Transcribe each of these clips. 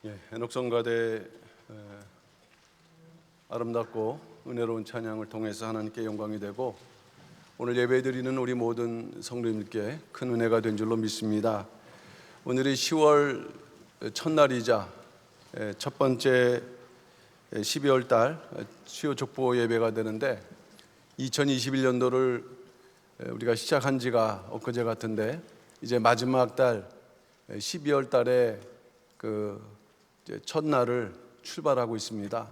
해녹성가대 아름답고 은혜로운 찬양을 통해서 하나님께 영광이 되고 오늘 예배드리는 우리 모든 성도님께 큰 은혜가 된 줄로 믿습니다. 오늘이 10월 첫날이자 첫 번째 12월 달 수요 족보 예배가 되는데 2021년도를 우리가 시작한 지가 엊그제 같은데 이제 마지막 달 12월 달에 첫날을 출발하고 있습니다.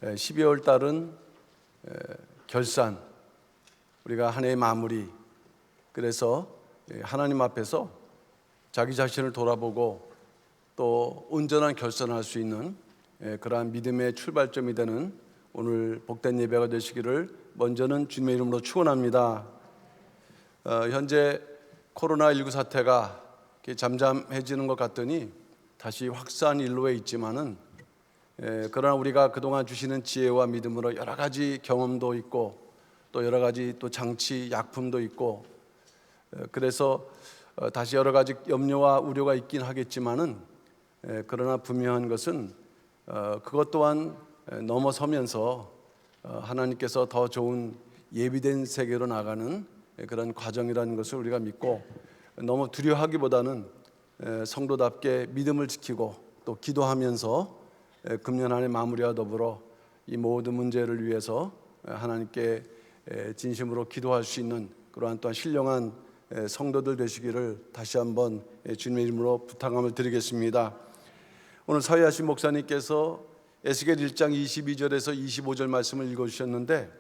12월 달은 결산, 우리가 한 해의 마무리. 그래서 하나님 앞에서 자기 자신을 돌아보고 또 온전한 결산할 수 있는 그러한 믿음의 출발점이 되는 오늘 복된 예배가 되시기를 먼저는 주님의 이름으로 축원합니다. 현재 코로나19 사태가 잠잠해지는 것 같더니 다시 확산 일로에 있지만은 그러나 우리가 그동안 주시는 지혜와 믿음으로 여러 가지 경험도 있고 또 여러 가지 또 장치 약품도 있고 그래서 다시 여러 가지 염려와 우려가 있긴 하겠지만은 그러나 분명한 것은 그것 또한 넘어서면서 하나님께서 더 좋은 예비된 세계로 나가는 그런 과정이라는 것을 우리가 믿고 너무 두려워하기보다는 성도답게 믿음을 지키고 또 기도하면서 금년 한 해 마무리와 더불어 이 모든 문제를 위해서 하나님께 진심으로 기도할 수 있는 그러한 또한 신령한 성도들 되시기를 다시 한번 주님의 이름으로 부탁함을 드리겠습니다. 오늘 서희하신 목사님께서 에스겔 1장 22절에서 25절 말씀을 읽어주셨는데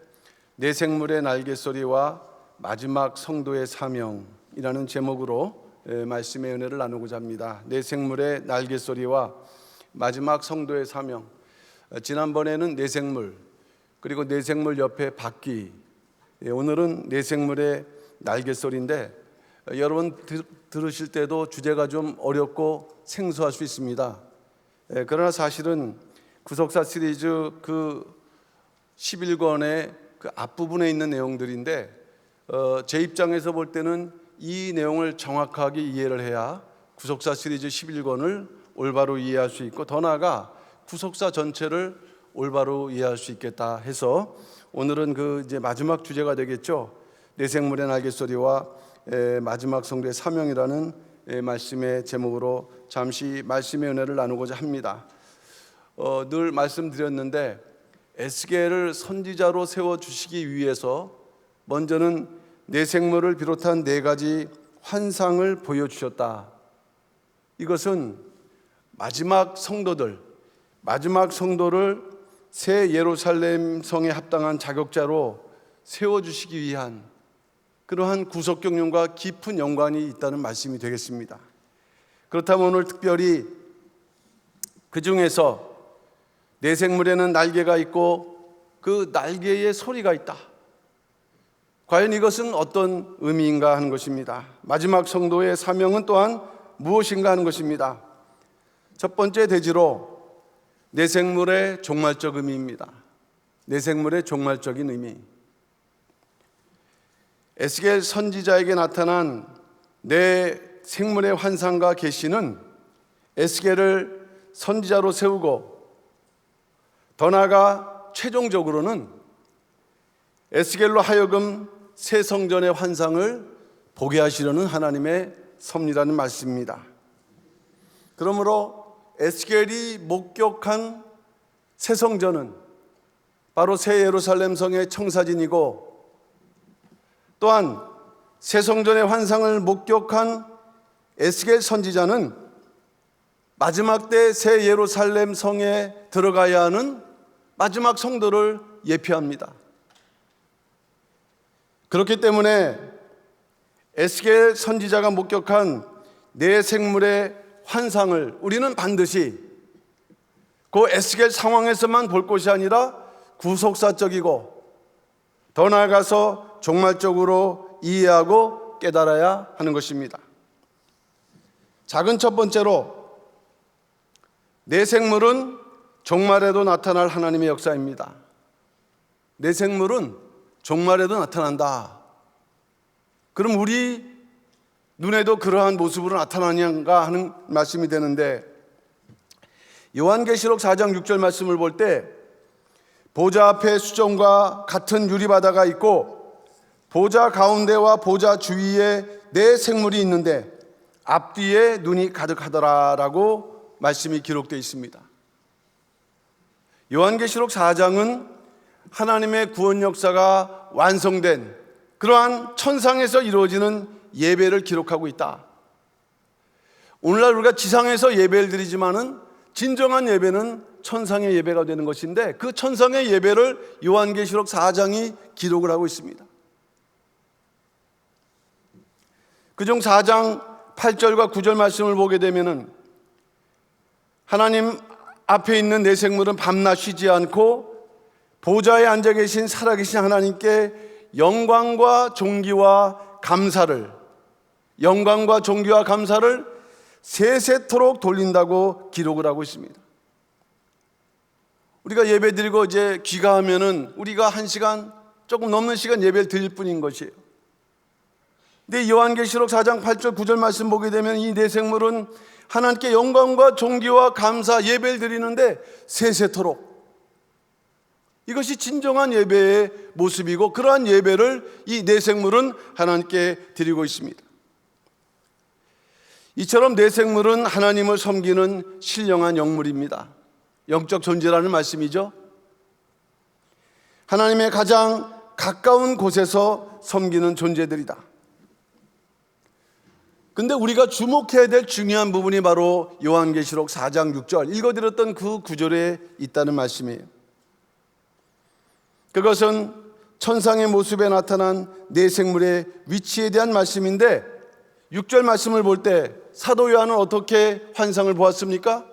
내 생물의 날갯소리와 마지막 성도의 사명이라는 제목으로 말씀의 은혜를 나누고자 합니다. 내 생물의 날갯소리와 마지막 성도의 사명. 지난번에는 내 생물, 그리고 내 생물 옆에 바퀴. 오늘은 내 생물의 날갯소리인데 여러분 들으실 때도 주제가 좀 어렵고 생소할 수 있습니다. 그러나 사실은 구속사 시리즈 그 11권의 그 앞부분에 있는 내용들인데 제 입장에서 볼 때는 이 내용을 정확하게 이해를 해야 구속사 시리즈 11권을 올바로 이해할 수 있고 더 나아가 구속사 전체를 올바로 이해할 수 있겠다 해서 오늘은 그 이제 마지막 주제가 되겠죠. 내 생물의 날갯소리와 마지막 성도의 사명이라는 말씀의 제목으로 잠시 말씀의 은혜를 나누고자 합니다. 늘 말씀드렸는데 에스겔을 선지자로 세워주시기 위해서 먼저는 내 생물을 비롯한 네 가지 환상을 보여주셨다. 이것은 마지막 성도를 새 예루살렘 성에 합당한 자격자로 세워주시기 위한 그러한 구속 경륜과 깊은 연관이 있다는 말씀이 되겠습니다. 그렇다면 오늘 특별히 그 중에서 내 생물에는 날개가 있고 그 날개에 소리가 있다. 과연 이것은 어떤 의미인가 하는 것입니다. 마지막 성도의 사명은 또한 무엇인가 하는 것입니다. 첫 번째 대지로 내 생물의 종말적 의미입니다. 내 생물의 종말적인 의미. 에스겔 선지자에게 나타난 내 생물의 환상과 계시는 에스겔을 선지자로 세우고 더 나아가 최종적으로는 에스겔로 하여금 새 성전의 환상을 보게 하시려는 하나님의 섭리라는 말씀입니다. 그러므로 에스겔이 목격한 새 성전은 바로 새 예루살렘 성의 청사진이고 또한 새 성전의 환상을 목격한 에스겔 선지자는 마지막 때 새 예루살렘 성에 들어가야 하는 마지막 성도를 예표합니다. 그렇기 때문에 에스겔 선지자가 목격한 내 생물의 환상을 우리는 반드시 그 에스겔 상황에서만 볼 것이 아니라 구속사적이고 더 나아가서 종말적으로 이해하고 깨달아야 하는 것입니다. 작은 첫 번째로 내 생물은 종말에도 나타날 하나님의 역사입니다. 내 생물은 종말에도 나타난다. 그럼 우리 눈에도 그러한 모습으로 나타나는가 하는 말씀이 되는데 요한계시록 4장 6절 말씀을 볼 때 보좌 앞에 수정과 같은 유리바다가 있고 보좌 가운데와 보좌 주위에 네 생물이 있는데 앞뒤에 눈이 가득하더라라고 말씀이 기록되어 있습니다. 요한계시록 4장은 하나님의 구원 역사가 완성된 그러한 천상에서 이루어지는 예배를 기록하고 있다. 오늘날 우리가 지상에서 예배를 드리지만은 진정한 예배는 천상의 예배가 되는 것인데 그 천상의 예배를 요한계시록 4장이 기록을 하고 있습니다. 그중 4장 8절과 9절 말씀을 보게 되면은 하나님 앞에 있는 네 생물은 밤낮 쉬지 않고 보좌에 앉아 계신 살아계신 하나님께 영광과 존귀와 감사를 세세토록 돌린다고 기록을 하고 있습니다. 우리가 예배 드리고 이제 귀가하면은 우리가 1시간 조금 넘는 시간 예배를 드릴 뿐인 것이에요. 근데 요한계시록 4장 8절 9절 말씀 보게 되면 이 네 생물은 하나님께 영광과 존귀와 감사 예배를 드리는데 세세토록, 이것이 진정한 예배의 모습이고 그러한 예배를 이 네 생물은 하나님께 드리고 있습니다. 이처럼 네 생물은 하나님을 섬기는 신령한 영물입니다. 영적 존재라는 말씀이죠. 하나님의 가장 가까운 곳에서 섬기는 존재들이다. 근데 우리가 주목해야 될 중요한 부분이 바로 요한계시록 4장 6절 읽어드렸던 그 구절에 있다는 말씀이에요. 그것은 천상의 모습에 나타난 네 생물의 위치에 대한 말씀인데 6절 말씀을 볼 때 사도 요한은 어떻게 환상을 보았습니까?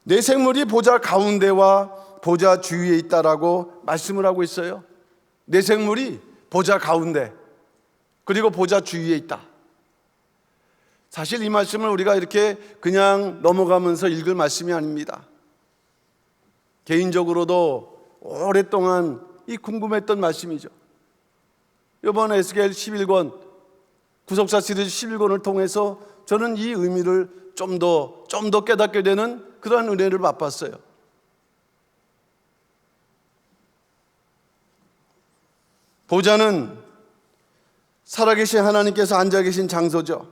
네 생물이 보좌 가운데와 보좌 주위에 있다라고 말씀을 하고 있어요. 네 생물이 보좌 가운데 그리고 보좌 주위에 있다. 사실 이 말씀을 우리가 이렇게 그냥 넘어가면서 읽을 말씀이 아닙니다. 개인적으로도 오랫동안 이 궁금했던 말씀이죠. 이번 에스겔 11권 구속사 시리즈 11권을 통해서 저는 이 의미를 좀 더 깨닫게 되는 그러한 은혜를 맛봤어요. 보좌는 살아계신 하나님께서 앉아 계신 장소죠.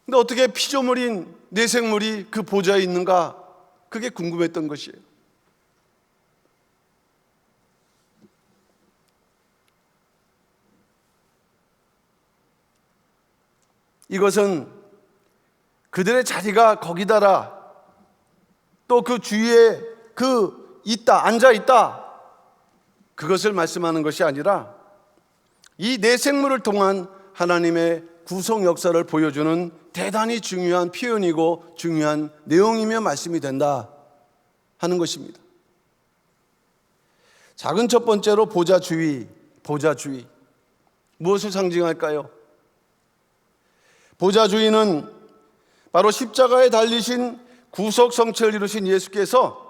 근데 어떻게 피조물인 네 생물이 그 보좌에 있는가? 그게 궁금했던 것이에요. 이것은 그들의 자리가 거기다라, 또 그 주위에 앉아 있다, 그것을 말씀하는 것이 아니라 이 네 생물을 통한 하나님의 구속 역사를 보여주는 대단히 중요한 표현이고 중요한 내용이며 말씀이 된다 하는 것입니다. 작은 첫 번째로 보좌 주위. 무엇을 상징할까요? 보좌 주위는 바로 십자가에 달리신 구속 성취를 이루신 예수께서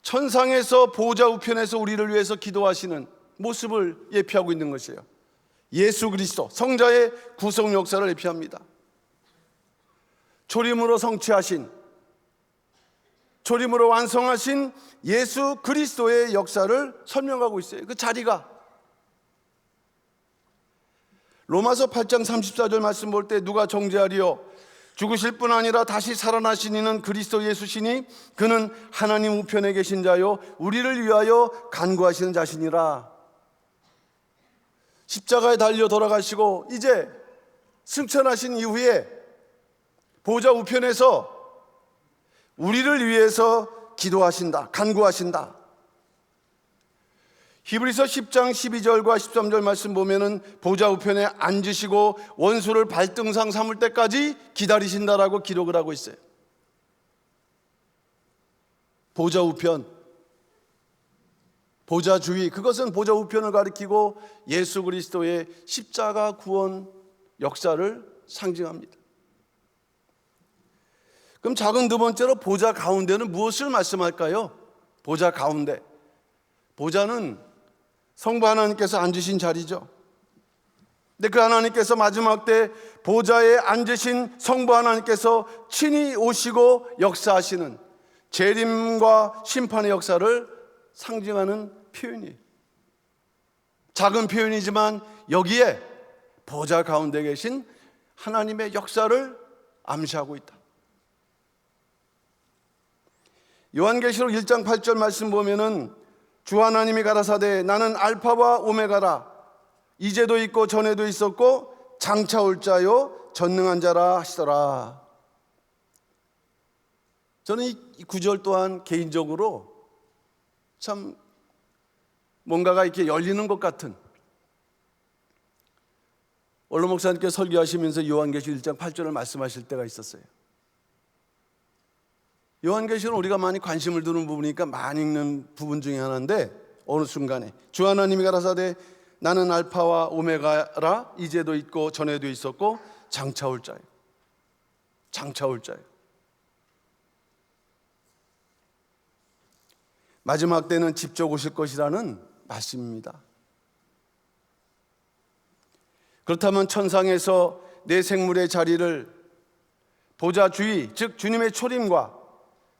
천상에서 보좌 우편에서 우리를 위해서 기도하시는 모습을 예표하고 있는 것이에요. 예수 그리스도 성자의 구속 역사를 예표합니다. 초림으로 성취하신, 초림으로 완성하신 예수 그리스도의 역사를 설명하고 있어요. 그 자리가 로마서 8장 34절 말씀 볼 때 누가 정죄하리요? 죽으실 뿐 아니라 다시 살아나신 이는 그리스도 예수시니 그는 하나님 우편에 계신 자요 우리를 위하여 간구하시는 자시니라. 십자가에 달려 돌아가시고 이제 승천하신 이후에 보좌 우편에서 우리를 위해서 기도하신다, 간구하신다. 히브리서 10장 12절과 13절 말씀 보면은 보좌 우편에 앉으시고 원수를 발등상 삼을 때까지 기다리신다라고 기록을 하고 있어요. 보좌 우편, 보좌 주위, 그것은 보좌 우편을 가리키고 예수 그리스도의 십자가 구원 역사를 상징합니다. 그럼 작은 두 번째로 보좌 가운데는 무엇을 말씀할까요? 보좌 가운데, 보좌는 성부 하나님께서 앉으신 자리죠. 근데 그 하나님께서 마지막 때 보좌에 앉으신 성부 하나님께서 친히 오시고 역사하시는 재림과 심판의 역사를 상징하는 표현이에요. 작은 표현이지만 여기에 보좌 가운데 계신 하나님의 역사를 암시하고 있다. 요한계시록 1장 8절 말씀 보면은 주 하나님이 가라사대 나는 알파와 오메가라 이제도 있고 전에도 있었고 장차 올 자요 전능한 자라 하시더라. 저는 이 구절 또한 개인적으로 참 뭔가가 이렇게 열리는 것 같은, 원로 목사님께서 설교하시면서 요한계시록 1장 8절을 말씀하실 때가 있었어요. 요한계시록은 우리가 많이 관심을 두는 부분이니까 많이 읽는 부분 중에 하나인데, 어느 순간에 주 하나님이 가라사대 나는 알파와 오메가라 이제도 있고 전에도 있었고 장차 올 자요. 장차 올 자요. 마지막 때는 직접 오실 것이라는 말씀입니다. 그렇다면 천상에서 내 생물의 자리를 보좌 주위, 즉 주님의 초림과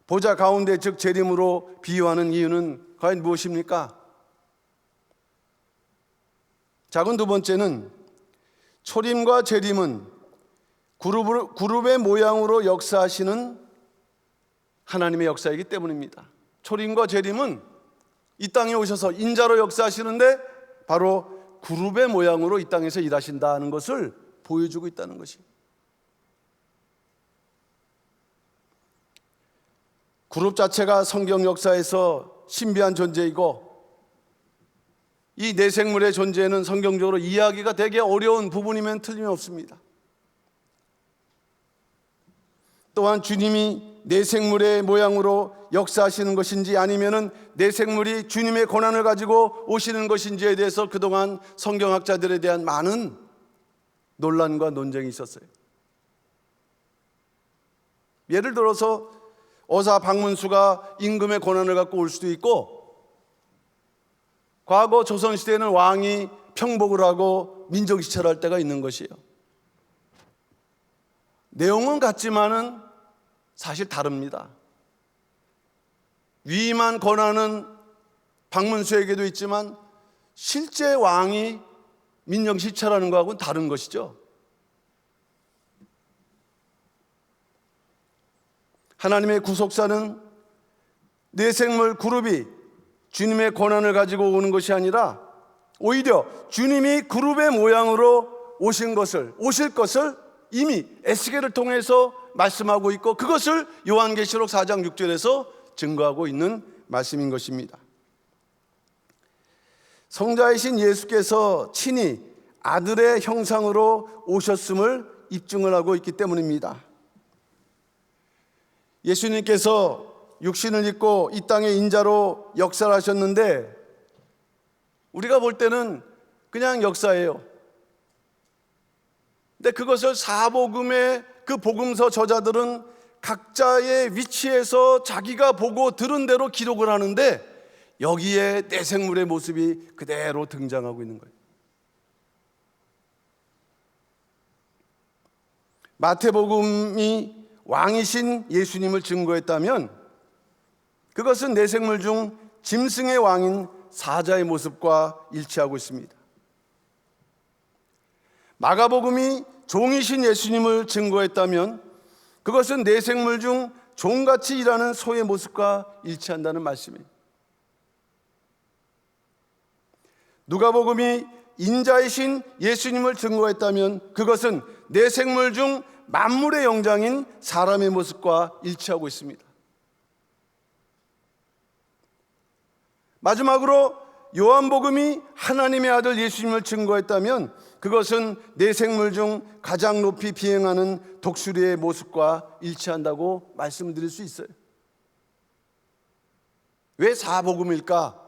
보좌 가운데, 즉 재림으로 비유하는 이유는 과연 무엇입니까? 작은 두 번째는 초림과 재림은 그룹의 모양으로 역사하시는 하나님의 역사이기 때문입니다. 초림과 재림은 이 땅에 오셔서 인자로 역사하시는데 바로 그룹의 모양으로 이 땅에서 일하신다는 것을 보여주고 있다는 것입니다. 그룹 자체가 성경 역사에서 신비한 존재이고, 이 내생물의 존재는 성경적으로 이해하기가 되게 어려운 부분이면 틀림없습니다. 또한 주님이 내생물의 모양으로 역사하시는 것인지 아니면은 내생물이 주님의 권한을 가지고 오시는 것인지에 대해서 그동안 성경학자들에 대한 많은 논란과 논쟁이 있었어요. 예를 들어서 어사 박문수가 임금의 권한을 갖고 올 수도 있고, 과거 조선시대에는 왕이 평복을 하고 민정시찰할 때가 있는 것이에요. 내용은 같지만은 사실 다릅니다. 위임한 권한은 박문수에게도 있지만 실제 왕이 민정시찰하는 것하고는 다른 것이죠. 하나님의 구속사는 내생물 그룹이 주님의 권한을 가지고 오는 것이 아니라 오히려 주님이 그룹의 모양으로 오실 것을 이미 에스겔을 통해서 말씀하고 있고, 그것을 요한계시록 4장 6절에서 증거하고 있는 말씀인 것입니다. 성자이신 예수께서 친히 아들의 형상으로 오셨음을 입증을 하고 있기 때문입니다. 예수님께서 육신을 입고 이 땅의 인자로 역사를 하셨는데, 우리가 볼 때는 그냥 역사예요. 근데 그것을 사복음의 그 복음서 저자들은 각자의 위치에서 자기가 보고 들은 대로 기록을 하는데, 여기에 내생물의 모습이 그대로 등장하고 있는 거예요. 마태복음이 왕이신 예수님을 증거했다면 그것은 내생물 중 짐승의 왕인 사자의 모습과 일치하고 있습니다. 마가복음이 종이신 예수님을 증거했다면 그것은 내생물 중 종같이 일하는 소의 모습과 일치한다는 말씀이에요. 누가복음이 인자이신 예수님을 증거했다면 그것은 내생물 중 만물의 영장인 사람의 모습과 일치하고 있습니다. 마지막으로 요한복음이 하나님의 아들 예수님을 증거했다면 그것은 내생물 중 가장 높이 비행하는 독수리의 모습과 일치한다고 말씀드릴 수 있어요. 왜 사복음일까?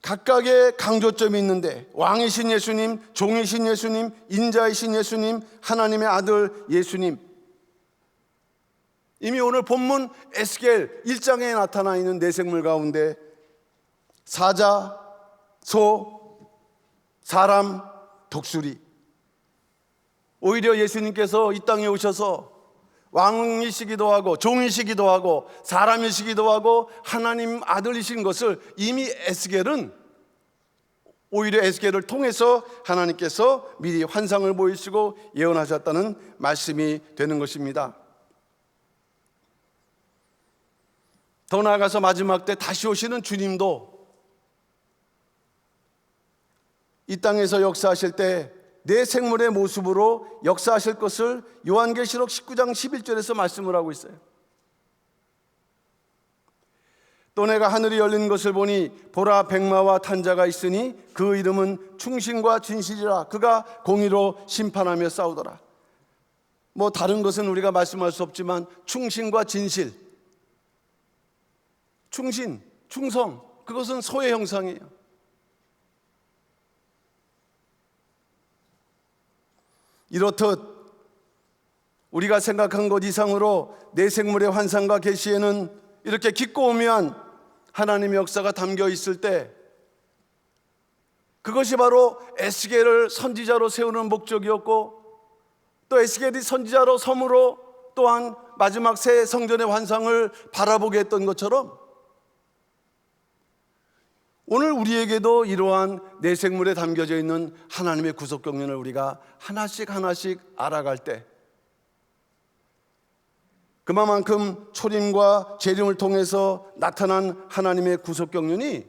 각각의 강조점이 있는데, 왕이신 예수님, 종이신 예수님, 인자이신 예수님, 하나님의 아들 예수님, 이미 오늘 본문 에스겔 1장에 나타나 있는 내생물 가운데 사자, 소, 사람, 독수리. 오히려 예수님께서 이 땅에 오셔서 왕이시기도 하고 종이시기도 하고 사람이시기도 하고 하나님 아들이신 것을 이미 오히려 에스겔을 통해서 하나님께서 미리 환상을 보이시고 예언하셨다는 말씀이 되는 것입니다. 더 나아가서 마지막 때 다시 오시는 주님도 이 땅에서 역사하실 때 내 생물의 모습으로 역사하실 것을 요한계시록 19장 11절에서 말씀을 하고 있어요. 또 내가 하늘이 열린 것을 보니 보라 백마와 탄자가 있으니 그 이름은 충신과 진실이라. 그가 공의로 심판하며 싸우더라. 다른 것은 우리가 말씀할 수 없지만 충신과 진실, 충신, 충성, 그것은 소의 형상이에요. 이렇듯 우리가 생각한 것 이상으로 내 생물의 환상과 계시에는 이렇게 깊고 오묘한 하나님의 역사가 담겨 있을 때, 그것이 바로 에스겔을 선지자로 세우는 목적이었고, 또 에스겔이 선지자로 섬으로 또한 마지막 새 성전의 환상을 바라보게 했던 것처럼 오늘 우리에게도 이러한 내 생물에 담겨져 있는 하나님의 구속 경륜을 우리가 하나씩 알아갈 때, 그만큼 초림과 재림을 통해서 나타난 하나님의 구속 경륜이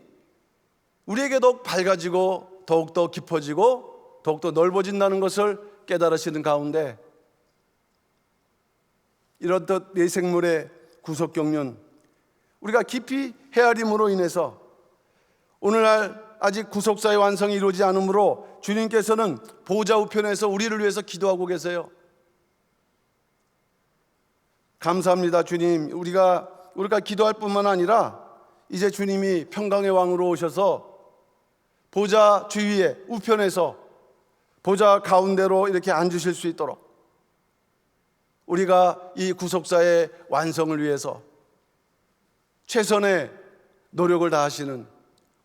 우리에게 더욱 밝아지고 더욱더 깊어지고 더욱더 넓어진다는 것을 깨달으시는 가운데, 이렇듯 내 생물의 구속 경륜 우리가 깊이 헤아림으로 인해서 오늘날 아직 구속사의 완성이 이루어지지 않으므로 주님께서는 보좌 우편에서 우리를 위해서 기도하고 계세요. 감사합니다, 주님. 우리가 기도할 뿐만 아니라 이제 주님이 평강의 왕으로 오셔서 보좌 주위에 우편에서 보좌 가운데로 이렇게 앉으실 수 있도록 우리가 이 구속사의 완성을 위해서 최선의 노력을 다하시는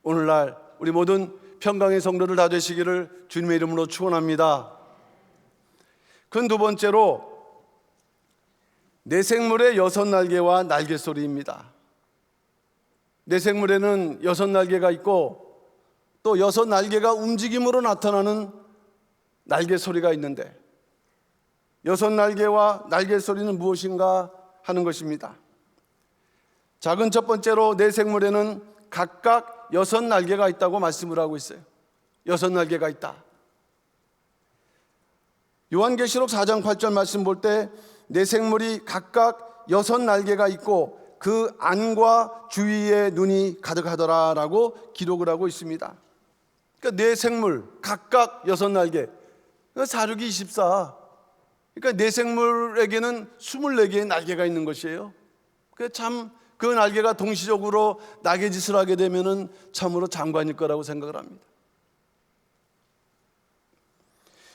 오늘날 우리 모든 평강의 성도들 다 되시기를 주님의 이름으로 축원합니다. 그 두 번째로 내 생물의 6날개와 날개소리입니다. 내 생물에는 6날개가 있고 또 6날개가 움직임으로 나타나는 날개소리가 있는데, 6날개와 날개소리는 무엇인가 하는 것입니다. 작은 첫 번째로 내 생물에는 각각 6날개가 있다고 말씀을 하고 있어요. 6날개가 있다. 요한계시록 4장 8절 말씀 볼 때 내 생물이 각각 6날개가 있고 그 안과 주위에 눈이 가득하더라 라고 기록을 하고 있습니다. 그러니까 내 생물 각각 6날개, 사륙이 24. 그러니까 내 생물에게는 24개의 날개가 있는 것이에요. 그 날개가 동시적으로 날개짓을 하게 되면은 참으로 장관일 거라고 생각을 합니다.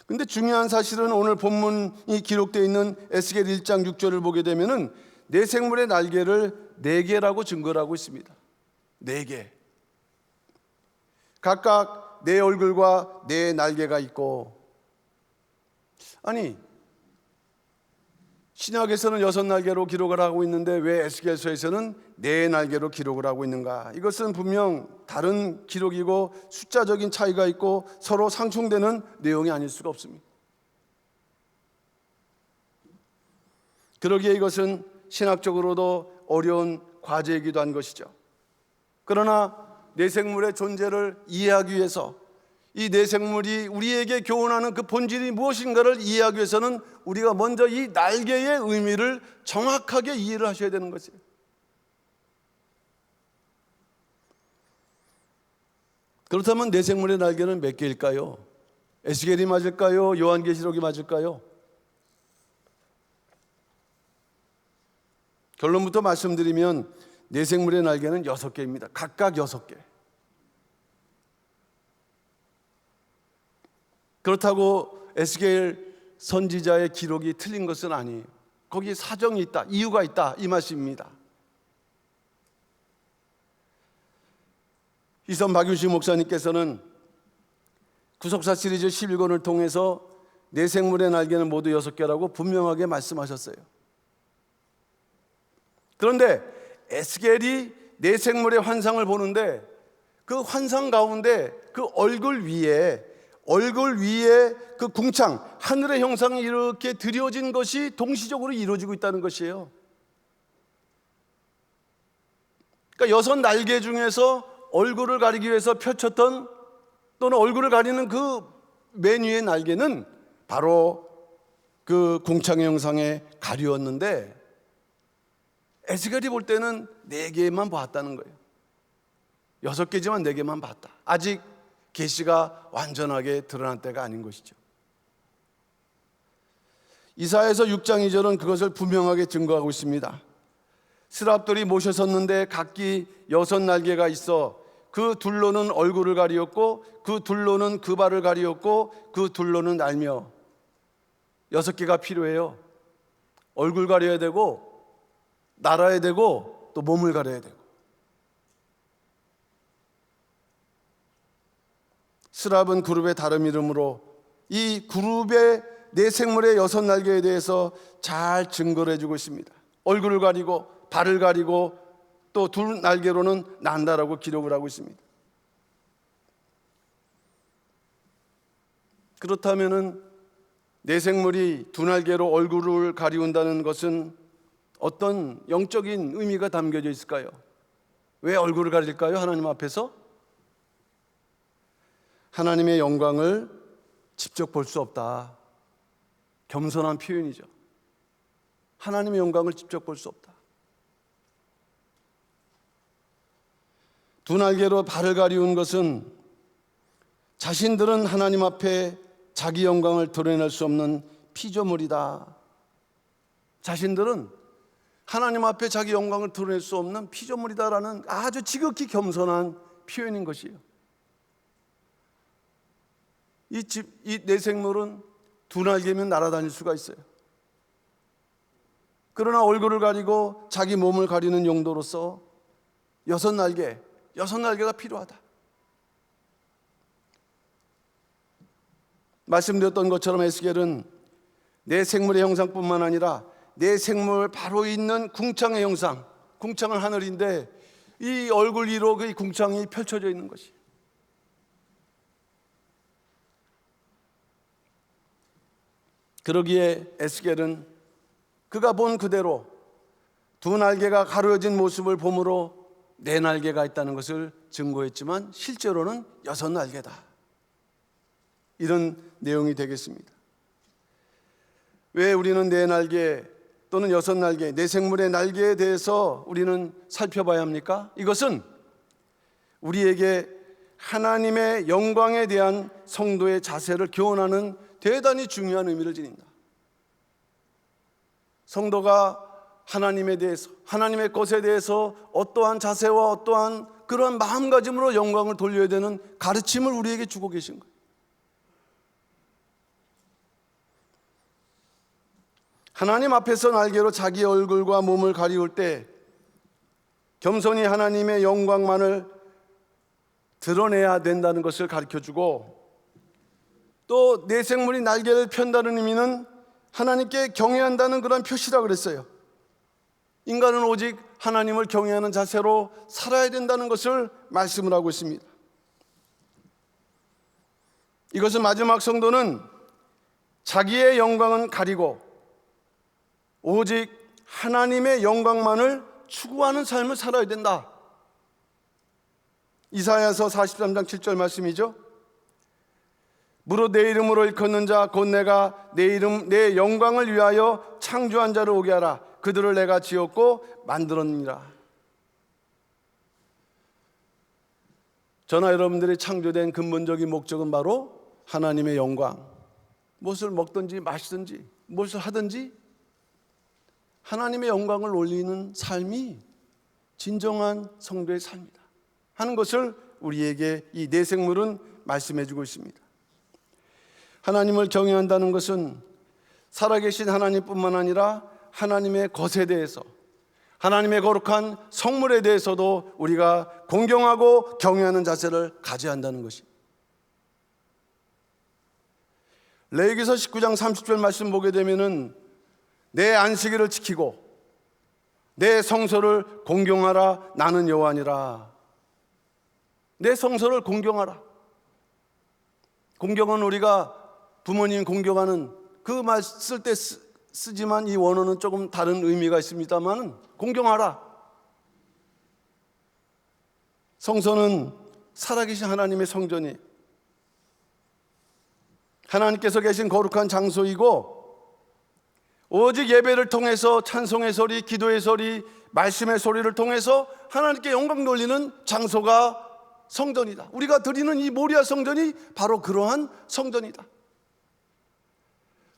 근데 중요한 사실은 오늘 본문이 기록되어 있는 에스겔 1장 6절을 보게 되면은 내 생물의 날개를 4개라고 증거를 하고 있습니다. 4개. 각각 내 얼굴과 내 날개가 있고, 아니 신약에서는 6날개로 기록을 하고 있는데 왜 에스겔서에서는 4날개로 기록을 하고 있는가? 이것은 분명 다른 기록이고 숫자적인 차이가 있고 서로 상충되는 내용이 아닐 수가 없습니다. 그러기에 이것은 신학적으로도 어려운 과제이기도 한 것이죠. 그러나 내생물의 존재를 이해하기 위해서, 이 내생물이 우리에게 교훈하는 그 본질이 무엇인가를 이해하기 위해서는 우리가 먼저 이 날개의 의미를 정확하게 이해를 하셔야 되는 것이에요. 그렇다면 내생물의 날개는 몇 개일까요? 에스겔이 맞을까요? 요한계시록이 맞을까요? 결론부터 말씀드리면 내생물의 날개는 6개입니다. 각각 6개. 그렇다고 에스겔 선지자의 기록이 틀린 것은 아니에요. 거기에 사정이 있다, 이유가 있다, 이 말씀입니다. 이선 박윤식 목사님께서는 구속사 시리즈 11권을 통해서 내 생물의 날개는 모두 6개라고 분명하게 말씀하셨어요. 그런데 에스겔이 내 생물의 환상을 보는데 그 환상 가운데 그 얼굴 위에 그 궁창, 하늘의 형상이 이렇게 드려진 것이 동시적으로 이루어지고 있다는 것이에요. 그러니까 6 날개 중에서 얼굴을 가리기 위해서 펼쳤던 또는 얼굴을 가리는 그 맨 위의 날개는 바로 그 궁창의 형상에 가리웠는데 에스겔이 볼 때는 4개만 봤다는 거예요. 6개지만 4개만 봤다. 아직 계시가 완전하게 드러난 때가 아닌 것이죠. 이사야서 6장 2절은 그것을 분명하게 증거하고 있습니다. 스랍들이 모셔섰는데 각기 6 날개가 있어 그 둘로는 얼굴을 가리었고 그 둘로는 그 발을 가리었고 그 둘로는 날며 6개가 필요해요. 얼굴 가려야 되고 날아야 되고 또 몸을 가려야 되고. 스랍은 그룹의 다른 이름으로 이 그룹의 내 생물의 6 날개에 대해서 잘 증거를 해주고 있습니다. 얼굴을 가리고 발을 가리고 또 2 날개로는 난다라고 기록을 하고 있습니다. 그렇다면은 내 생물이 2 날개로 얼굴을 가리운다는 것은 어떤 영적인 의미가 담겨져 있을까요? 왜 얼굴을 가릴까요? 하나님 앞에서 하나님의 영광을 직접 볼 수 없다. 겸손한 표현이죠. 하나님의 영광을 직접 볼 수 없다. 2 날개로 발을 가리운 것은 자신들은 하나님 앞에 자기 영광을 드러낼 수 없는 피조물이다. 자신들은 하나님 앞에 자기 영광을 드러낼 수 없는 피조물이다라는 아주 지극히 겸손한 표현인 것이에요. 이 내 생물은 2 날개면 날아다닐 수가 있어요. 그러나 얼굴을 가리고 자기 몸을 가리는 용도로서 6 날개가 필요하다. 말씀드렸던 것처럼 에스겔은 내 생물의 형상뿐만 아니라 내 생물 바로 있는 궁창의 형상, 궁창은 하늘인데 이 얼굴 위로 그 궁창이 펼쳐져 있는 것이. 그러기에 에스겔은 그가 본 그대로 2 날개가 가려진 모습을 보므로 4 날개가 있다는 것을 증거했지만 실제로는 6 날개다. 이런 내용이 되겠습니다. 왜 우리는 4 날개 또는 6 날개, 내 생물의 날개에 대해서 우리는 살펴봐야 합니까? 이것은 우리에게 하나님의 영광에 대한 성도의 자세를 교훈하는 대단히 중요한 의미를 지닌다. 성도가 하나님에 대해서, 하나님의 것에 대해서 어떠한 자세와 어떠한 그런 마음가짐으로 영광을 돌려야 되는 가르침을 우리에게 주고 계신 거예요. 하나님 앞에서 날개로 자기 얼굴과 몸을 가리울 때 겸손히 하나님의 영광만을 드러내야 된다는 것을 가르쳐주고, 또 내 생물이 날개를 편다는 의미는 하나님께 경외한다는 그런 표시라 그랬어요. 인간은 오직 하나님을 경외하는 자세로 살아야 된다는 것을 말씀을 하고 있습니다. 이것은 마지막 성도는 자기의 영광은 가리고 오직 하나님의 영광만을 추구하는 삶을 살아야 된다. 이사야서 43장 7절 말씀이죠. 무릇 내 이름으로 일컫는 자 곧 내가 내 영광을 위하여 창조한 자를 오게 하라. 그들을 내가 지었고 만들었느니라. 저나 여러분들이 창조된 근본적인 목적은 바로 하나님의 영광. 무엇을 먹든지 마시든지 무엇을 하든지 하나님의 영광을 올리는 삶이 진정한 성도의 삶이다 하는 것을 우리에게 이 내 생물은 말씀해 주고 있습니다. 하나님을 경외한다는 것은 살아계신 하나님뿐만 아니라 하나님의 것에 대해서, 하나님의 거룩한 성물에 대해서도 우리가 공경하고 경외하는 자세를 가져야 한다는 것입니다. 레위기서 19장 30절 말씀 보게 되면은 내 안식일을 지키고 내 성소를 공경하라. 나는 여호와니라. 내 성소를 공경하라. 공경은 우리가 부모님 공경하는 그 말 쓸 때 쓰지만 이 원어는 조금 다른 의미가 있습니다만 공경하라. 성소는 살아계신 하나님의 성전이 하나님께서 계신 거룩한 장소이고 오직 예배를 통해서 찬송의 소리, 기도의 소리, 말씀의 소리를 통해서 하나님께 영광 돌리는 장소가 성전이다. 우리가 드리는 이 모리아 성전이 바로 그러한 성전이다.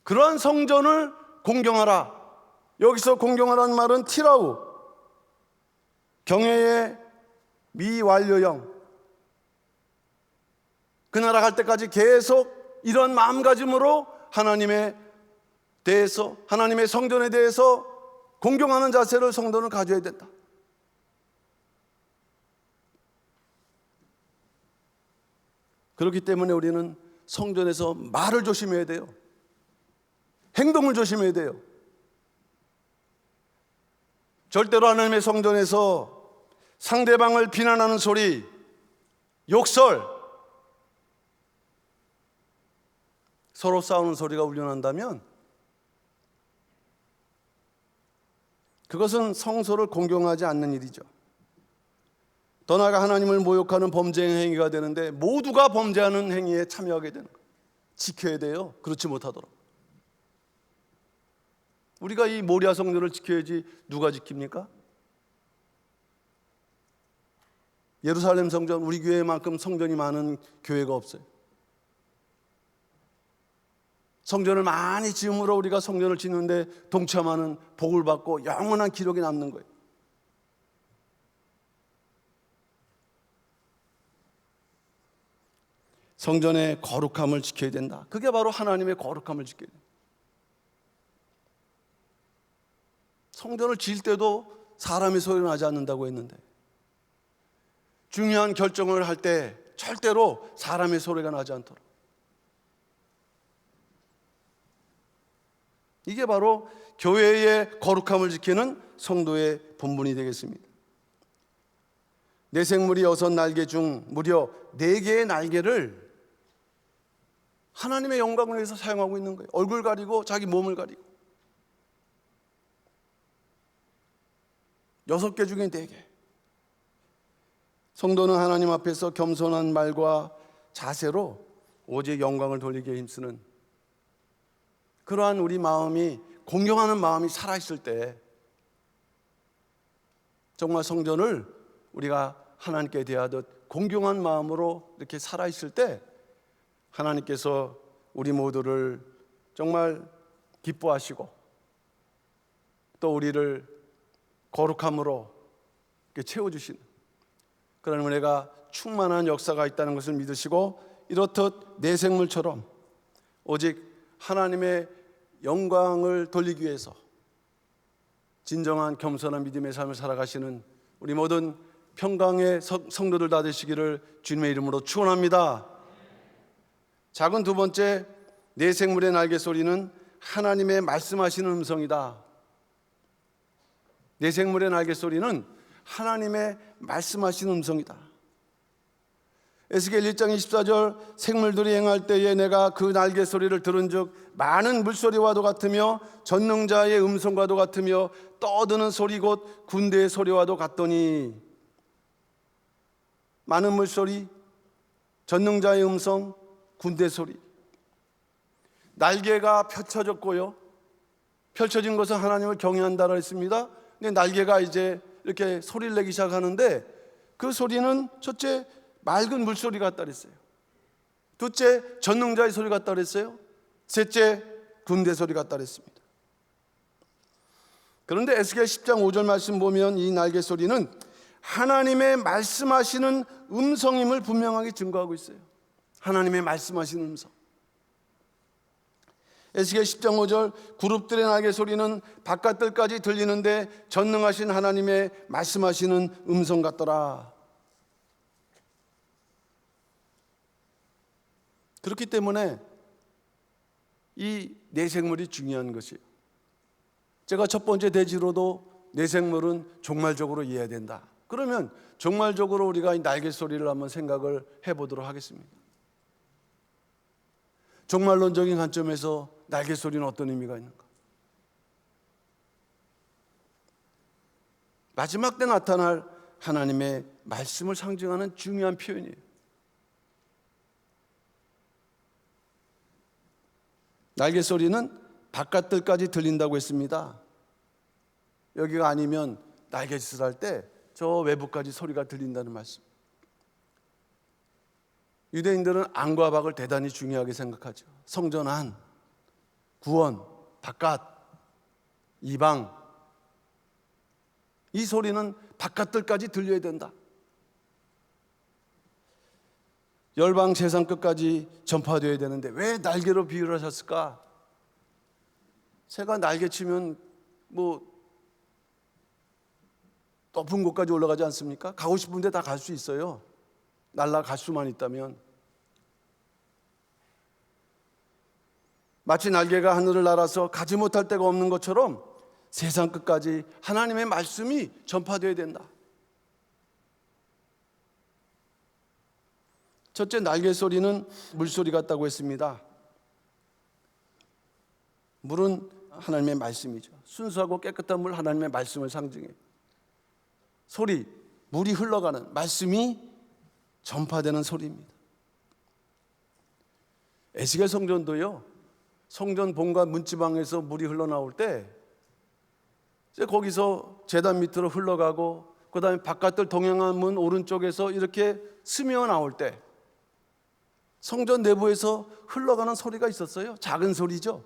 그러한 성전을 공경하라. 여기서 공경하라는 말은 티라우, 경외의 미완료형. 그 나라 갈 때까지 계속 이런 마음가짐으로 하나님에 대해서, 하나님의 성전에 대해서 공경하는 자세를 성도는 가져야 된다. 그렇기 때문에 우리는 성전에서 말을 조심해야 돼요. 행동을 조심해야 돼요. 절대로 하나님의 성전에서 상대방을 비난하는 소리, 욕설, 서로 싸우는 소리가 울려난다면 그것은 성소를 공경하지 않는 일이죠. 더 나아가 하나님을 모욕하는 범죄 행위가 되는데 모두가 범죄하는 행위에 참여하게 되는 거예요. 지켜야 돼요. 그렇지 못하도록. 우리가 이 모리아 성전을 지켜야지 누가 지킵니까? 예루살렘 성전, 우리 교회만큼 성전이 많은 교회가 없어요. 성전을 많이 지음으로 우리가 성전을 짓는데 동참하는 복을 받고 영원한 기록이 남는 거예요. 성전의 거룩함을 지켜야 된다. 그게 바로 하나님의 거룩함을 지켜야 된다. 성전을 지을 때도 사람의 소리가 나지 않는다고 했는데 중요한 결정을 할 때 절대로 사람의 소리가 나지 않도록. 이게 바로 교회의 거룩함을 지키는 성도의 본분이 되겠습니다. 내 생물이 6날개 중 무려 4개의 날개를 하나님의 영광을 위해서 사용하고 있는 거예요. 얼굴 가리고 자기 몸을 가리고. 6개 중에 4개. 성도는 하나님 앞에서 겸손한 말과 자세로 오직 영광을 돌리기에 힘쓰는 그러한 우리 마음이, 공경하는 마음이 살아있을 때 정말 성전을 우리가 하나님께 대하듯 공경한 마음으로 이렇게 살아있을 때 하나님께서 우리 모두를 정말 기뻐하시고 또 우리를 거룩함으로 이렇게 채워주시는 그런 은혜가 충만한 역사가 있다는 것을 믿으시고 이렇듯 내 생물처럼 오직 하나님의 영광을 돌리기 위해서 진정한 겸손한 믿음의 삶을 살아가시는 우리 모든 평강의 성도들 다 되시기를 주님의 이름으로 축원합니다. 작은 두 번째, 내 생물의 날개 소리는 하나님의 말씀하시는 음성이다. 내 생물의 날개 소리는 하나님의 말씀하시는 음성이다. 에스겔 1장 24절 생물들이 행할 때에 내가 그 날개 소리를 들은즉 많은 물소리와도 같으며 전능자의 음성과도 같으며 떠드는 소리 곧 군대의 소리와도 같더니 많은 물소리, 전능자의 음성, 군대 소리. 날개가 펼쳐졌고요. 펼쳐진 것은 하나님을 경외한다고 했습니다. 근데 날개가 이제 이렇게 소리를 내기 시작하는데 그 소리는 첫째 맑은 물소리 같다 그랬어요. 둘째 전능자의 소리 같다 그랬어요. 셋째 군대 소리 같다 그랬습니다. 그런데 에스겔 10장 5절 말씀 보면 이 날개 소리는 하나님의 말씀하시는 음성임을 분명하게 증거하고 있어요. 하나님의 말씀하시는 음성. 에스겔 10장 5절 그룹들의 날개 소리는 바깥들까지 들리는데 전능하신 하나님의 말씀하시는 음성 같더라. 그렇기 때문에 이 내생물이 중요한 것이에요. 제가 첫 번째 대지로도 내생물은 종말적으로 이해해야 된다. 그러면 종말적으로 우리가 이 날개 소리를 한번 생각을 해보도록 하겠습니다. 종말론적인 관점에서 날개 소리는 어떤 의미가 있는가? 마지막 때 나타날 하나님의 말씀을 상징하는 중요한 표현이에요. 날개 소리는 바깥들까지 들린다고 했습니다. 여기가 아니면 날갯짓을 할 때 저 외부까지 소리가 들린다는 말씀. 유대인들은 안과 밖을 대단히 중요하게 생각하죠. 성전 안, 구원, 바깥, 이방. 이 소리는 바깥들까지 들려야 된다. 열방 세상 끝까지 전파되어야 되는데 왜 날개로 비유를 하셨을까? 새가 날개치면 높은 곳까지 올라가지 않습니까? 가고 싶은 데 다 갈 수 있어요. 날아갈 수만 있다면. 마치 날개가 하늘을 날아서 가지 못할 데가 없는 것처럼 세상 끝까지 하나님의 말씀이 전파되어야 된다. 첫째, 날개 소리는 물소리 같다고 했습니다. 물은 하나님의 말씀이죠. 순수하고 깨끗한 물, 하나님의 말씀을 상징해요. 소리, 물이 흘러가는 말씀이 전파되는 소리입니다. 에스겔 성전도요, 성전 본관 문지방에서 물이 흘러나올 때 거기서 제단 밑으로 흘러가고 그 다음에 바깥들 동양한 문 오른쪽에서 이렇게 스며 나올 때 성전 내부에서 흘러가는 소리가 있었어요. 작은 소리죠.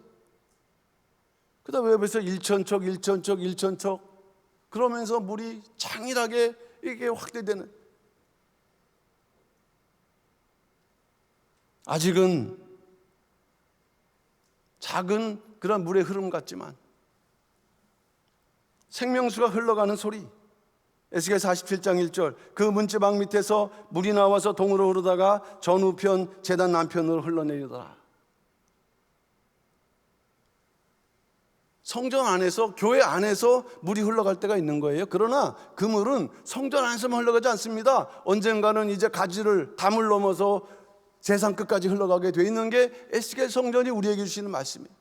그 다음에 외부에서 일천척 그러면서 물이 장일하게 이게 확대되는, 아직은 작은 그런 물의 흐름 같지만 생명수가 흘러가는 소리. 에스겔 47장 1절 그 문지방 밑에서 물이 나와서 동으로 흐르다가 전우편 제단 남편으로 흘러내리더라. 성전 안에서, 교회 안에서 물이 흘러갈 때가 있는 거예요. 그러나 그 물은 성전 안에서만 흘러가지 않습니다. 언젠가는 이제 가지를 담을 넘어서 세상 끝까지 흘러가게 돼 있는 게 에스겔 성전이 우리에게 주시는 말씀이에요.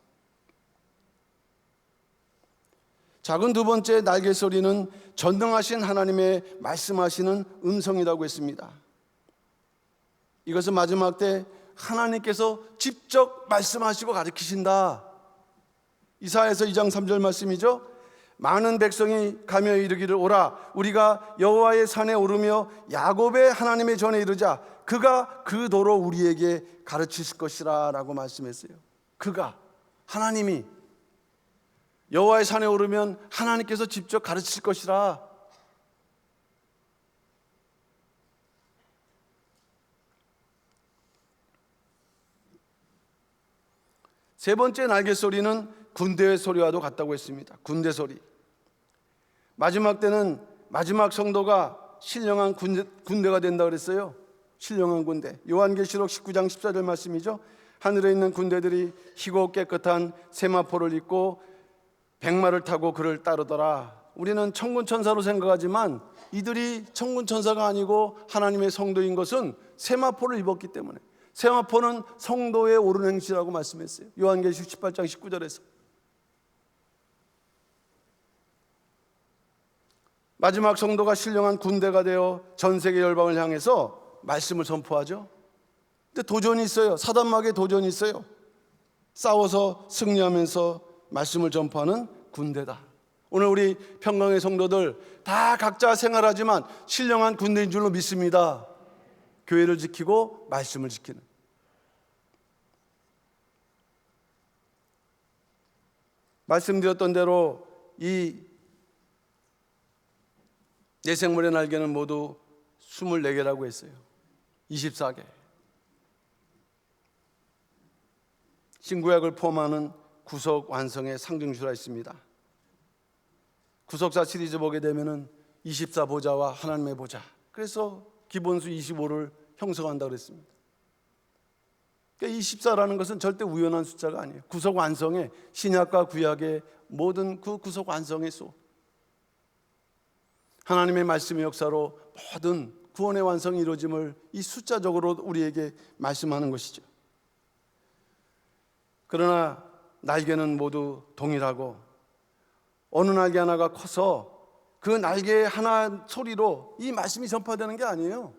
작은 두 번째 날개 소리는 전능하신 하나님의 말씀하시는 음성이라고 했습니다. 이것은 마지막 때 하나님께서 직접 말씀하시고 가르치신다. 이사야서 2장 3절 말씀이죠. 많은 백성이 가며 이르기를 오라 우리가 여호와의 산에 오르며 야곱의 하나님의 전에 이르자 그가 그 도로 우리에게 가르치실 것이라 라고 말씀했어요. 그가, 하나님이 여호와의 산에 오르면 하나님께서 직접 가르칠 것이라. 세 번째 날개 소리는 군대의 소리와도 같다고 했습니다. 군대 소리. 마지막 때는 마지막 성도가 신령한 군대가 된다 그랬어요. 신령한 군대. 요한계시록 19장 14절 말씀이죠. 하늘에 있는 군대들이 희고 깨끗한 세마포를 입고 백마를 타고 그를 따르더라. 우리는 천군 천사로 생각하지만 이들이 천군 천사가 아니고 하나님의 성도인 것은 세마포를 입었기 때문에, 세마포는 성도의 옳은 행실이라고 말씀했어요. 요한계시록 18장 19절에서. 마지막 성도가 신령한 군대가 되어 전 세계 열방을 향해서 말씀을 선포하죠. 근데 도전이 있어요. 사단마귀의 도전이 있어요. 싸워서 승리하면서 말씀을 전파하는 군대다. 오늘 우리 평강의 성도들 다 각자 생활하지만 신령한 군대인 줄로 믿습니다. 교회를 지키고 말씀을 지키는. 말씀드렸던 대로 이 내생물의 날개는 모두 24개라고 했어요. 24개. 신구약을 포함하는 구속 완성의 상징주라 있습니다. 구속사 시리즈 보게 되면은 24보좌와 하나님의 보좌, 그래서 기본수 25를 형성한다 그랬습니다. 그러니까 24라는 것은 절대 우연한 숫자가 아니에요. 구속 완성의, 신약과 구약의 모든 그 구속 완성의 수, 하나님의 말씀의 역사로 모든 구원의 완성이 이루어짐을 이 숫자적으로 우리에게 말씀하는 것이죠. 그러나 날개는 모두 동일하고 어느 날개 하나가 커서 그 날개 하나 소리로 이 말씀이 전파되는 게 아니에요.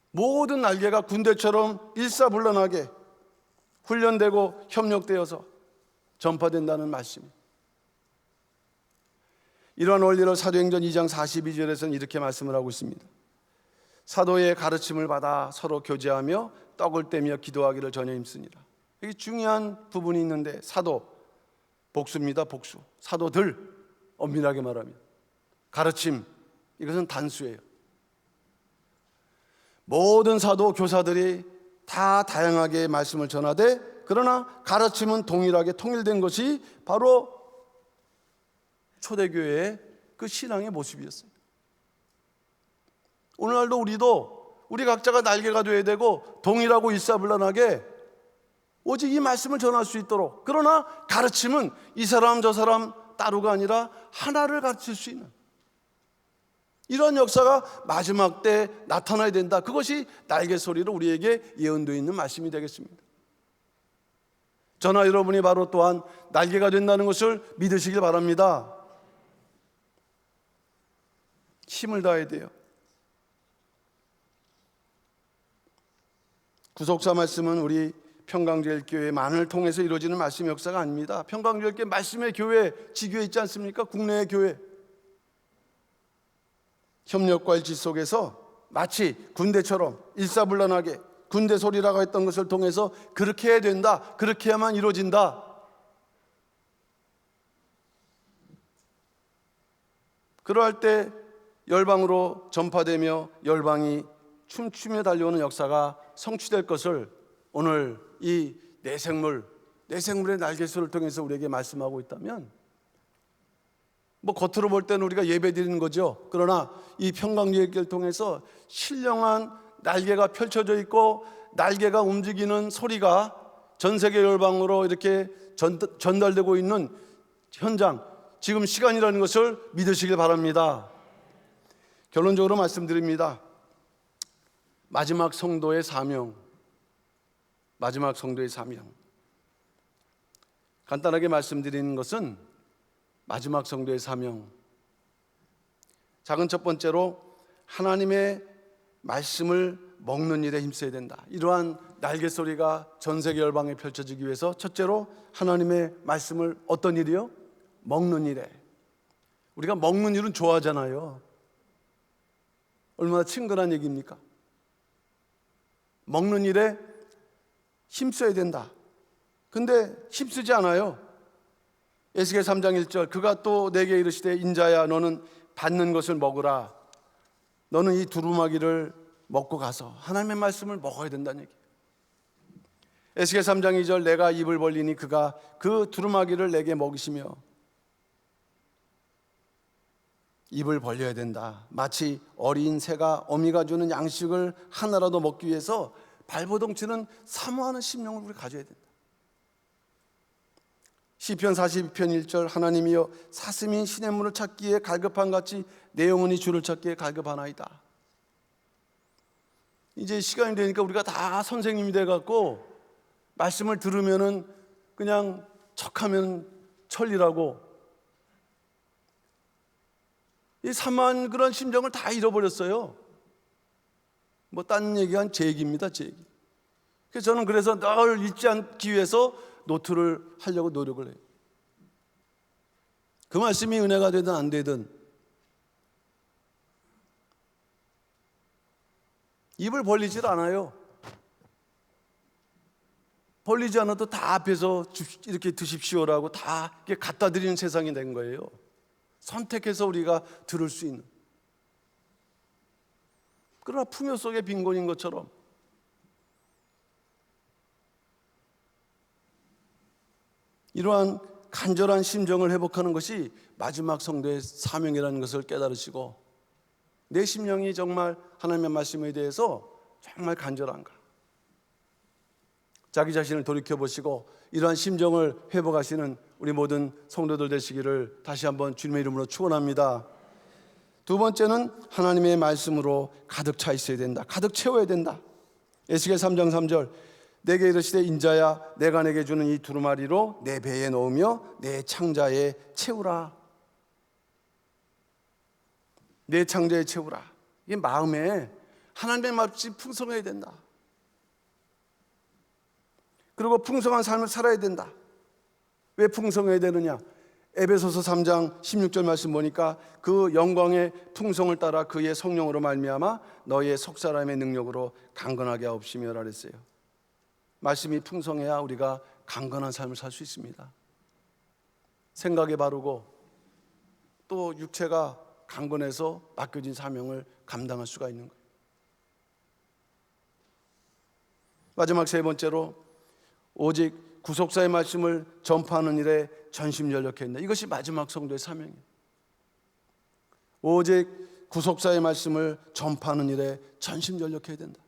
모든 날개가 군대처럼 일사불란하게 훈련되고 협력되어서 전파된다는 말씀. 이러한 원리를 사도행전 2장 42절에서는 이렇게 말씀을 하고 있습니다. 사도의 가르침을 받아 서로 교제하며 떡을 떼며 기도하기를 전혀 힘쓰니라. 여기 중요한 부분이 있는데, 사도, 복수입니다. 복수. 사도들, 엄밀하게 말하면 가르침, 이것은 단수예요. 모든 사도 교사들이 다 다양하게 말씀을 전하되, 그러나 가르침은 동일하게 통일된 것이 바로 초대교회의 그 신앙의 모습이었어요. 오늘날도 우리 각자가 날개가 되어야 되고 동일하고 일사불란하게 오직 이 말씀을 전할 수 있도록, 그러나 가르침은 이 사람 저 사람 따로가 아니라 하나를 가르칠 수 있는 이런 역사가 마지막 때 나타나야 된다. 그것이 날개 소리로 우리에게 예언되어 있는 말씀이 되겠습니다. 저나 여러분이 바로 또한 날개가 된다는 것을 믿으시길 바랍니다. 힘을 다해야 돼요. 구속사 말씀은 우리 평강제일교회만을 통해서 이루어지는 말씀의 역사가 아닙니다. 평강제일교회 말씀의 교회, 지교회 있지 않습니까? 국내의 교회. 협력과 일치 속에서 마치 군대처럼 일사불란하게 군대 소리라고 했던 것을 통해서 그렇게 해야 된다, 그렇게 해야만 이루어진다. 그러할 때 열방으로 전파되며 열방이 춤추며 달려오는 역사가 성취될 것을 오늘 이 내생물의 날개수를 통해서 우리에게 말씀하고 있다면, 겉으로 볼 때는 우리가 예배 드리는 거죠. 그러나 이 평강예배를 통해서 신령한 날개가 펼쳐져 있고 날개가 움직이는 소리가 전 세계 열방으로 이렇게 전달되고 있는 현장, 지금 시간이라는 것을 믿으시길 바랍니다. 결론적으로 말씀드립니다. 마지막 성도의 사명. 간단하게 말씀드리는 것은 마지막 성도의 사명. 작은 첫 번째로 하나님의 말씀을 먹는 일에 힘써야 된다. 이러한 날개소리가 전 세계 열방에 펼쳐지기 위해서 첫째로 하나님의 말씀을 어떤 일이요? 먹는 일에. 우리가 먹는 일은 좋아하잖아요. 얼마나 친근한 얘기입니까? 먹는 일에 힘써야 된다. 근데 힘쓰지 않아요. 에스겔 3장 1절, 그가 또 내게 이르시되 인자야 너는 받는 것을 먹으라. 너는 이 두루마기를 먹고 가서 하나님의 말씀을 먹어야 된다는 얘기예요. 에스겔 3장 2절, 내가 입을 벌리니 그가 그 두루마기를 내게 먹이시며. 입을 벌려야 된다. 마치 어린 새가 어미가 주는 양식을 하나라도 먹기 위해서 발버둥치는 사모하는 심령을 우리 가져야 된다. 시편 42편 1절, 하나님이여 사슴이 시냇물을 찾기에 갈급한 같이 내 영혼이 주를 찾기에 갈급하나이다. 이제 시간이 되니까 우리가 다 선생님이 돼갖고 말씀을 들으면은 그냥 척하면 천리라고 이 사모한 그런 심정을 다 잃어버렸어요. 딴 얘기한 제 얘기입니다, 제 얘기. 그래서 저는 늘 잊지 않기 위해서 노트를 하려고 노력을 해요. 그 말씀이 은혜가 되든 안 되든 입을 벌리질 않아요. 벌리지 않아도 다 앞에서 이렇게 드십시오라고 다 이렇게 갖다 드리는 세상이 된 거예요. 선택해서 우리가 들을 수 있는. 그러나 풍요 속의 빈곤인 것처럼 이러한 간절한 심정을 회복하는 것이 마지막 성도의 사명이라는 것을 깨달으시고, 내 심령이 정말 하나님의 말씀에 대해서 정말 간절한가, 자기 자신을 돌이켜보시고 이러한 심정을 회복하시는 우리 모든 성도들 되시기를 다시 한번 주님의 이름으로 축원합니다. 두 번째는 하나님의 말씀으로 가득 차 있어야 된다. 가득 채워야 된다. 에스겔 3장 3절, 내게 이르시되 인자야 내가 내게 주는 이 두루마리로 내 배에 넣으며 내 창자에 채우라. 내 창자에 채우라. 이게 마음에 하나님의 말씀이 풍성해야 된다. 그리고 풍성한 삶을 살아야 된다. 왜 풍성해야 되느냐? 에베소서 3장 16절 말씀 보니까 그 영광의 풍성을 따라 그의 성령으로 말미암아 너희의 속사람의 능력으로 강건하게 하옵시며라 그랬어요. 말씀이 풍성해야 우리가 강건한 삶을 살 수 있습니다. 생각이 바르고 또 육체가 강건해서 맡겨진 사명을 감당할 수가 있는 거예요. 마지막 세 번째로, 오직 구속사의 말씀을 전파하는 일에 전심전력해야 된다. 이것이 마지막 성도의 사명이에요. 오직 구속사의 말씀을 전파하는 일에 전심전력해야 된다.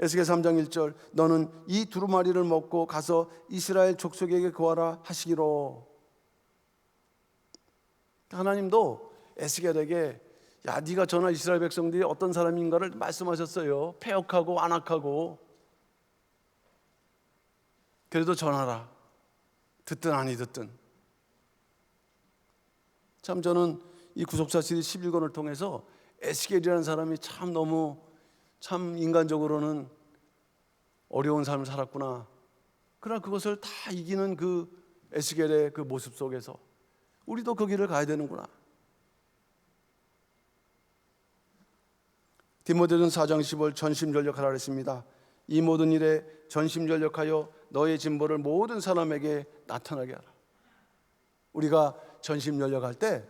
에스겔 3장 1절, 너는 이 두루마리를 먹고 가서 이스라엘 족속에게 고하라 하시기로. 하나님도 에스겔에게 야, 네가 전할 이스라엘 백성들이 어떤 사람인가를 말씀하셨어요. 패역하고 안악하고. 그래도 전하라. 듣든 아니 듣든. 참 저는 이 구속사 시리 11권을 통해서 에스겔이라는 사람이 참 너무 참 인간적으로는 어려운 삶을 살았구나. 그러나 그것을 다 이기는 그 에스겔의 그 모습 속에서 우리도 그 길을 가야 되는구나. 디모데전서 4장 10절, 전심전력하라 그랬습니다. 이 모든 일에 전심전력하여 너의 진보를 모든 사람에게 나타나게 하라. 우리가 전심전력할 때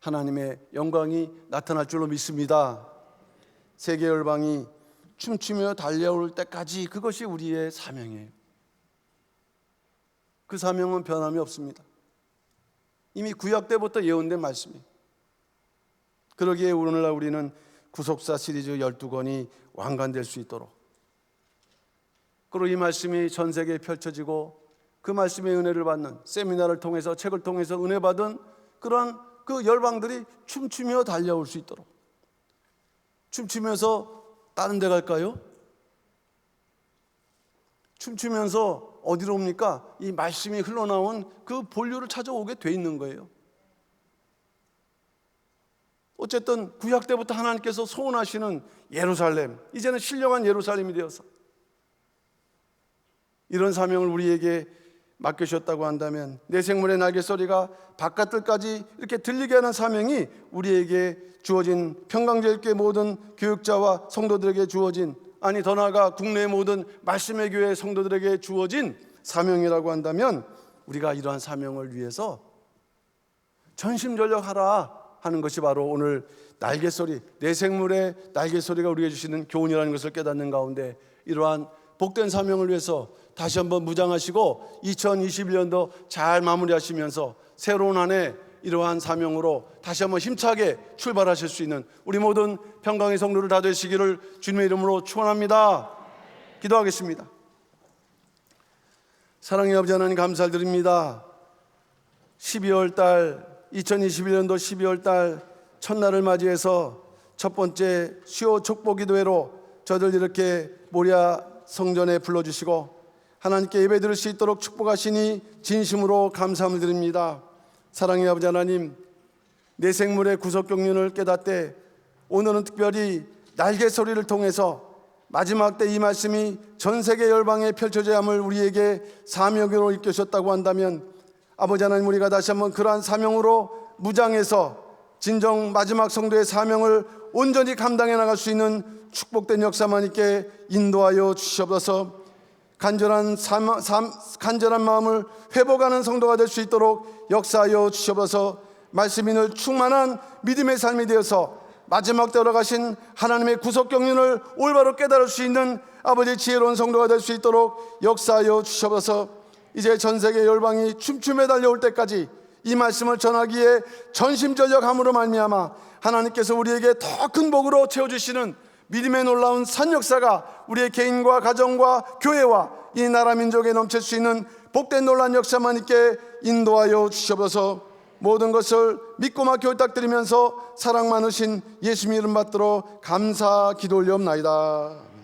하나님의 영광이 나타날 줄로 믿습니다. 세계 열방이 춤추며 달려올 때까지 그것이 우리의 사명이에요. 그 사명은 변함이 없습니다. 이미 구약 때부터 예언된 말씀이에요. 그러기에 오늘날 우리는 구속사 시리즈 12권이 완간될 수 있도록, 그리고 이 말씀이 전 세계에 펼쳐지고 그 말씀의 은혜를 받는, 세미나를 통해서 책을 통해서 은혜 받은 그런 그 열방들이 춤추며 달려올 수 있도록. 춤추면서 다른 데 갈까요? 춤추면서 어디로 옵니까? 이 말씀이 흘러나온 그 본류를 찾아오게 돼 있는 거예요. 어쨌든 구약 때부터 하나님께서 소원하시는 예루살렘, 이제는 신령한 예루살렘이 되어서 이런 사명을 우리에게 맡겨주셨다고 한다면, 내 생물의 날개소리가 바깥들까지 이렇게 들리게 하는 사명이 우리에게 주어진, 평강제일교회 모든 교육자와 성도들에게 주어진, 아니 더 나아가 국내 모든 말씀의 교회 성도들에게 주어진 사명이라고 한다면, 우리가 이러한 사명을 위해서 전심전력하라 하는 것이 바로 오늘 날개소리, 내 생물의 날개소리가 우리에게 주시는 교훈이라는 것을 깨닫는 가운데, 이러한 복된 사명을 위해서 다시 한번 무장하시고 2021년도 잘 마무리하시면서 새로운 한 해 이러한 사명으로 다시 한번 힘차게 출발하실 수 있는 우리 모든 평강의 성도들 다 되시기를 주님의 이름으로 축원합니다. 기도하겠습니다. 사랑의 아버지 하나님, 감사드립니다. 12월 달, 2021년도 12월 달 첫날을 맞이해서 첫 번째 수요 촉보 기도회로 저들 이렇게 모리아 성전에 불러주시고 하나님께 예배 드릴 수 있도록 축복하시니 진심으로 감사함을 드립니다. 사랑의 아버지 하나님, 내 생물의 구속 경륜을 깨닫되 오늘은 특별히 날개 소리를 통해서 마지막 때 이 말씀이 전 세계 열방에 펼쳐져야 함을 우리에게 사명으로 이끄셨다고 한다면, 아버지 하나님, 우리가 다시 한번 그러한 사명으로 무장해서 진정 마지막 성도의 사명을 온전히 감당해 나갈 수 있는 축복된 역사만 있게 인도하여 주시옵소서. 간절한 마음을 회복하는 성도가 될 수 있도록 역사하여 주시옵소서. 말씀이 늘 충만한 믿음의 삶이 되어서 마지막 때로 가신 하나님의 구속 경륜을 올바로 깨달을 수 있는 아버지 지혜로운 성도가 될 수 있도록 역사하여 주시옵소서. 이제 전 세계 열방이 춤추며 달려올 때까지 이 말씀을 전하기에 전심전력함으로 말미암아 하나님께서 우리에게 더 큰 복으로 채워주시는 믿음의 놀라운 선 역사가 우리의 개인과 가정과 교회와 이 나라 민족에 넘칠 수 있는 복된 놀라운 역사만 있게 인도하여 주시옵소서. 모든 것을 믿고 맡겨 부탁드리면서 사랑 많으신 예수님 이름 받들어 감사 기도 올리옵나이다.